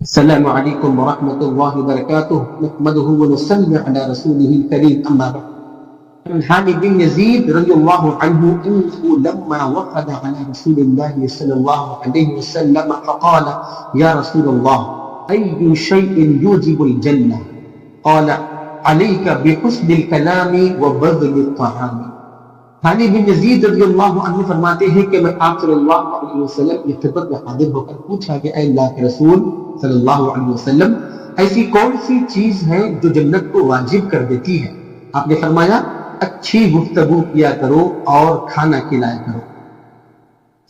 السلام علیکم ورحمۃ اللہ وبرکاتہ نحمده ونصلی علی رسوله الکریم اما بعد عن حامد بن یزید رضی اللہ عنہ انه لما وفد على رسول الله صلی اللہ علیہ وسلم فقال یا رسول اللہ ای شیء یوجب الجنہ قال علیک بحسن الکلام وبذل الطعام۔ حامد بن یزید رضی اللہ عنہ فرماتے ہیں کہ میں آپ صلی اللہ علیہ وسلم کی خدمت میں حاضر ہو کر پوچھا کہ اے اللہ کے رسول صلی اللہ علیہ وسلم ایسی کون سی چیز ہے جو جنت کو واجب کر دیتی ہے؟ آپ نے فرمایا اچھی گفتگو کیا کرو اور کھانا کھلایا کرو۔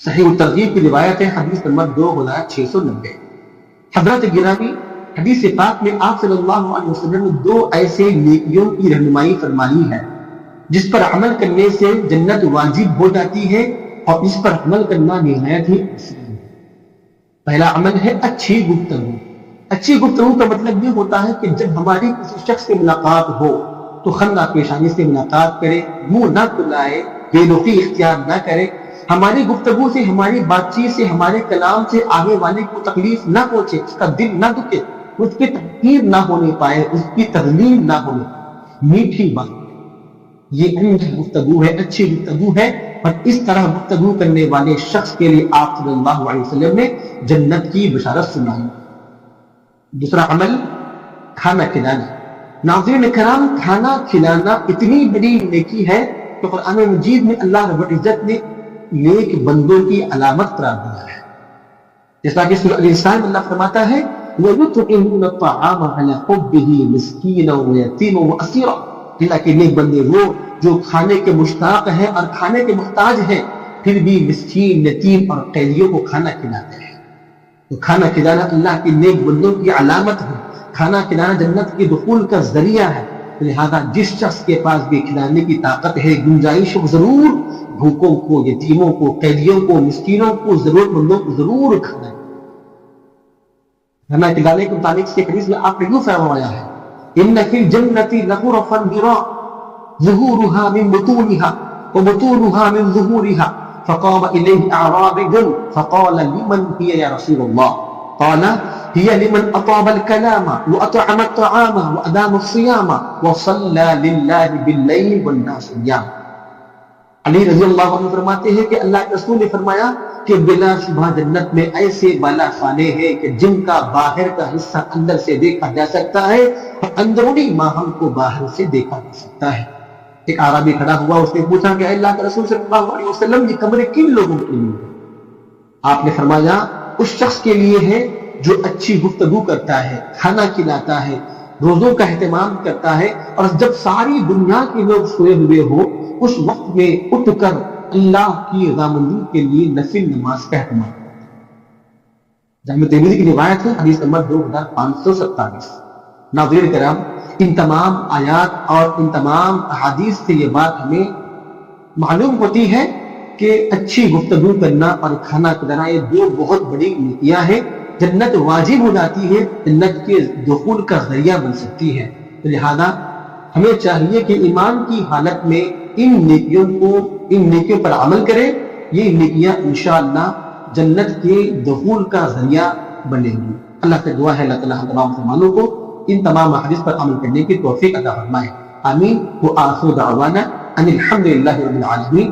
صحیح الترغیب کی روایت ہے، حدیث نمبر 2690۔ حضرت گرامی، حدیث پاک میں آپ صلی اللہ علیہ وسلم نے دو ایسے نیکیوں کی رہنمائی فرمائی ہے جس پر عمل کرنے سے جنت واجب ہو جاتی ہے اور اس پر عمل کرنا نہایت ہی آسان ہے۔ پہلا عمل ہے اچھی گفتگو۔ اچھی گفتگو کا مطلب یہ ہوتا ہے کہ جب ہماری کسی شخص سے ملاقات ہو تو خندہ پیشانی سے ملاقات کرے، منہ نہ کھلائے، بے رخی اختیار نہ کرے، ہماری گفتگو سے، ہماری بات چیت سے، ہمارے کلام سے آگے والے کو تکلیف نہ پہنچے، اس کا دل نہ دکھے، اس کی تحقیر نہ ہونے پائے، اس کی تذلیل نہ ہونے پائے، میٹھی بات، یہ عمدہ گفتگو ہے، اچھی گفتگو ہے۔ اور اس طرح گفتگو کرنے والے شخص کے لیے آپ صلی اللہ علیہ وسلم نے جنت کی بشارت سنائی۔ دوسرا عمل کھانا کھلانا۔ ناظرین کرام، کھانا کھلانا اتنی بڑی نیکی ہے کہ قرآن مجید میں اللہ رب العزت نے نیک بندوں کی علامت قرار دیا ہے۔ جیسا کہ سورہ الانسان میں اللہ فرماتا ہے وَيُطْعِمُونَ الطَّعَامَ عَلَى حُبِّهِ مِسْكِينًا وَيَتِيمًا وَأَسِيرًا۔ اللہ کے نیک بندے وہ جو کھانے کے مشتاق ہیں اور کھانے کے محتاج ہیں، پھر بھی مسکین، یتیم اور قیدیوں کو کھانا کھلاتے ہیں۔ تو کھانا کھلانا اللہ کے نیک بندوں کی علامت ہے، کھانا کھلانا جنت کے دخول کا ذریعہ ہے۔ لہذا جس شخص کے پاس بھی کھلانے کی طاقت ہے، گنجائش ہو، ضرور بھوکوں کو، یتیموں کو، قیدیوں کو، مسکینوں کو، ضرورت مندوں کو ضرور کھانا ہے۔ کھانا کھلانے کے متعلق سے حدیث میں آپ نے یوں فرمایا ہے ان فی الجنۃ لغرفا براء ظہورها من بطونها وبطونها من ظہورها فقام الیہ اعرابی فقال لمن هي یا رسول اللہ قال هي لمن اطاب الكلام واطعم الطعام وادام الصيام وصلى لله باللیل والناس نیام۔ علی رضی اللہ عنہ فرماتے ہیں کہ اللہ کے رسول نے فرمایا کہ بلا شبہ جنت میں ایسے بالا خانے ہیں کہ جن کا باہر کا حصہ اندر سے دیکھا جا سکتا ہے اور اندرونی ماحول کو باہر سے دیکھا جا سکتا ہے۔ ایک اعرابی کھڑا ہوا، اس نے پوچھا کہ اللہ کے رسول صلی اللہ علیہ وسلم یہ کمرے کن لوگوں کے لیے ہیں؟ آپ نے فرمایا اس شخص کے لیے ہے جو اچھی گفتگو کرتا ہے، کھانا کھلاتا ہے، روزوں کا اہتمام کرتا ہے، اور جب ساری دنیا کے لوگ سوئے ہوئے ہو اس وقت میں اٹھ کر اللہ کی رضامندی کے لیے نفل نماز کا اہتمام کرتا ہے۔ جامع ترمذی کی روایت ہے، حدیث نمبر 2527۔ ناظرین کرام، ان تمام آیات اور ان تمام احادیث سے یہ بات ہمیں معلوم ہوتی ہے کہ اچھی گفتگو کرنا اور کھانا کھلانا یہ دو بہت بڑی نیکیاں ہیں، جنت واجب ہو جاتی ہے، جنت کے دخول کا ذریعہ بن سکتی ہے۔ لہذا ہمیں چاہیے کہ ایمان کی حالت میں ان نیکیوں پر عمل کریں۔ یہ نیکیاں انشاءاللہ جنت کے دخول کا ذریعہ بنیں گی۔ اللہ سے دعا ہے اللہ تعالیٰ ہم تمام مسلمانوں کو ان تمام احادیث پر عمل کرنے کی توفیق عطا فرمائے۔ آمین۔ وآخر دعوانا ان الحمد للہ رب العالمین۔